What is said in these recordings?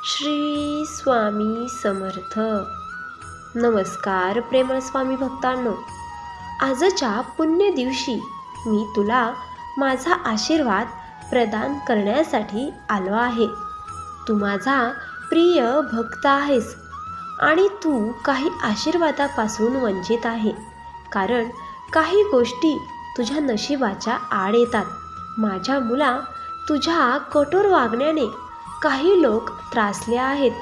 श्री स्वामी समर्थ. नमस्कार प्रेमळ स्वामी भक्तांनो. आजच्या पुण्य दिवशी मी तुला माझा आशीर्वाद प्रदान करण्यासाठी आलो आहे. तू माझा प्रिय भक्त आहेस आणि तू काही आशीर्वादापासून वंचित आहे, कारण काही गोष्टी तुझ्या नशिबाच्या आड येतात. माझ्या मुला, तुझ्या कठोर वागण्याने काही लोक त्रासले आहेत.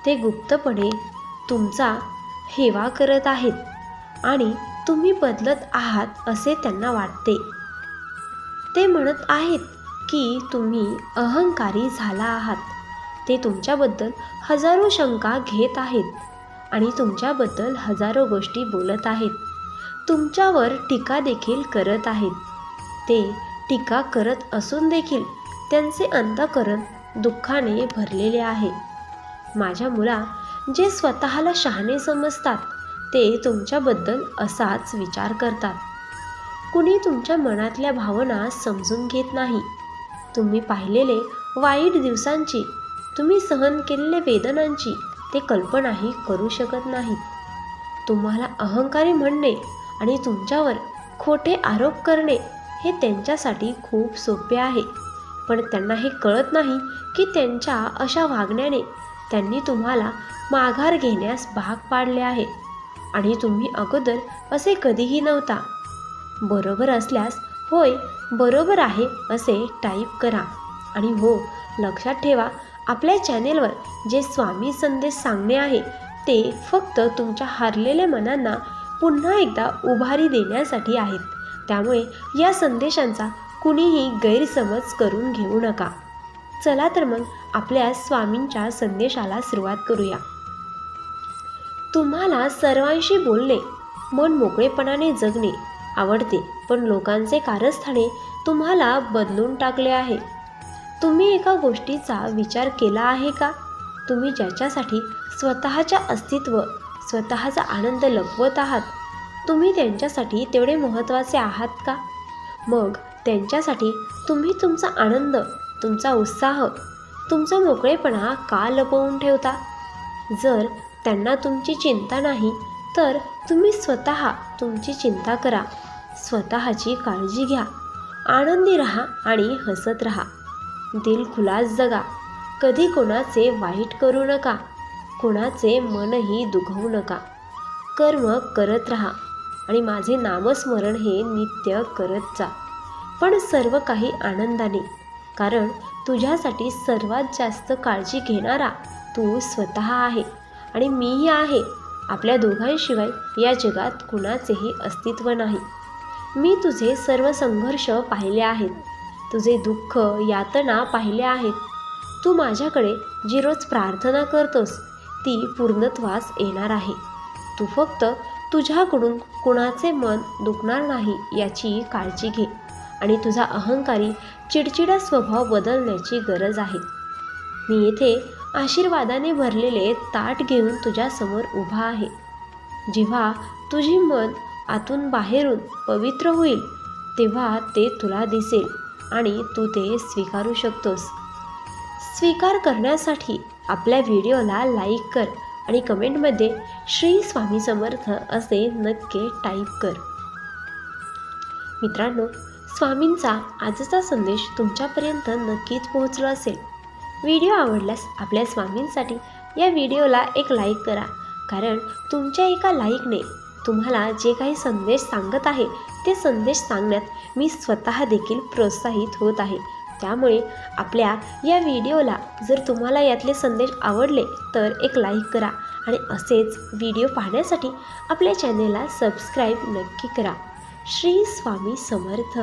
ते गुप्तपणे तुमचा हेवा करत आहेत आणि तुम्ही बदलत आहात असे त्यांना वाटते. ते म्हणत आहेत की तुम्ही अहंकारी झाला आहात. ते तुमच्याबद्दल हजारो शंका घेत आहेत आणि तुमच्याबद्दल हजारो गोष्टी बोलत आहेत. तुमच्यावर टीका देखील करत आहेत. ते टीका करत असून देखील त्यांचे अंतःकरण दुःखाने भरलेले आहे. माझ्या मुला, जे स्वतःला शहाणे समजतात ते तुमच्याबद्दल असाच विचार करतात. कुणी तुमच्या मनातल्या भावना समजून घेत नाही. तुम्ही पाहिलेले वाईट दिवसांची, तुम्ही सहन केलेल्या वेदनांची ते कल्पनाही करू शकत नाहीत. तुम्हाला अहंकारी म्हणणे आणि तुमच्यावर खोटे आरोप करणे हे त्यांच्यासाठी खूप सोपे आहे, पण त्यांना हे कळत नाही की त्यांच्या अशा वागण्याने त्यांनी तुम्हाला माघार घेण्यास भाग पाडले आहे आणि तुम्ही अगोदर असे कधीही नव्हता. बरोबर असल्यास होय बरोबर आहे असे टाईप करा आणि हो, लक्षात ठेवा, आपल्या चॅनेलवर जे स्वामी संदेश सांगणे आहे ते फक्त तुमच्या हारलेल्या मनांना पुन्हा एकदा उभारी देण्यासाठी आहेत. त्यामुळे या संदेशांचा कुणीही गैरसमज करून घेऊ नका. चला तर मग आपल्या स्वामींच्या संदेशाला सुरुवात करूया. तुम्हाला सर्वांशी बोलणे, मन मोकळेपणाने जगणे आवडते, पण लोकांचे कारस्थाने तुम्हाला बदलून टाकले आहे. तुम्ही एका गोष्टीचा विचार केला आहे का? तुम्ही ज्याच्यासाठी स्वतःच्या अस्तित्व, स्वतःचा आनंद लपवत आहात, तुम्ही त्यांच्यासाठी तेवढे महत्त्वाचे आहात का? मग त्यांच्यासाठी तुम्ही तुमचा आनंद, तुमचा उत्साह, तुमचा मोकळेपणा का लपवून ठेवता? जर त्यांना तुमची चिंता नाही तर तुम्ही स्वतः तुमची चिंता करा. स्वतःची काळजी घ्या, आनंदी राहा आणि हसत राहा. दिलखुलास जगा. कधी कोणाचे वाईट करू नका, कोणाचे मनही दुखवू नका. कर्म करत राहा आणि माझे नामस्मरण हे नित्य करत जा, पण सर्व काही आनंदाने, कारण तुझ्यासाठी सर्वात जास्त काळजी घेणारा तू स्वतः आहे आणि मीही आहे. आपल्या दोघांशिवाय या जगात कुणाचेही अस्तित्व नाही. मी तुझे सर्व संघर्ष पाहिले आहेत, तुझे दुःख, यातना पाहिले आहेत. तू माझ्याकडे जी रोज प्रार्थना करतोस ती पूर्णत्वास येणार आहे. तू फक्त तुझ्याकडून कुणाचे मन दुखणार नाही याची काळजी घे आणि तुझा अहंकारी चिडचिडा स्वभाव बदलण्याची गरज आहे. मी येथे आशीर्वादाने भरलेले ताट घेऊन तुझ्यासमोर उभा आहे. जेव्हा तुझी मन आतून बाहेरून पवित्र होईल तेव्हा ते तुला दिसेल आणि तू ते स्वीकारू शकतोस. स्वीकार करण्यासाठी आपल्या व्हिडिओला लाईक कर आणि कमेंटमध्ये श्री स्वामी समर्थ असे नक्की टाईप कर. मित्रांनो, स्वामींचा आजचा संदेश तुमच्यापर्यंत नक्कीच पोहोचला असेल. व्हिडिओ आवडल्यास आपल्या स्वामींसाठी या व्हिडिओला एक लाईक करा, कारण तुमच्या एका लाईकने तुम्हाला जे काही संदेश सांगत आहे ते संदेश सांगण्यात मी स्वतः देखील प्रोत्साहित होत आहे. त्यामुळे आपल्या या व्हिडिओला जर तुम्हाला यातले संदेश आवडले तर एक लाईक करा आणि असेच व्हिडिओ पाहण्यासाठी आपल्या चॅनेलला सबस्क्राईब नक्की करा. श्री स्वामी समर्थ.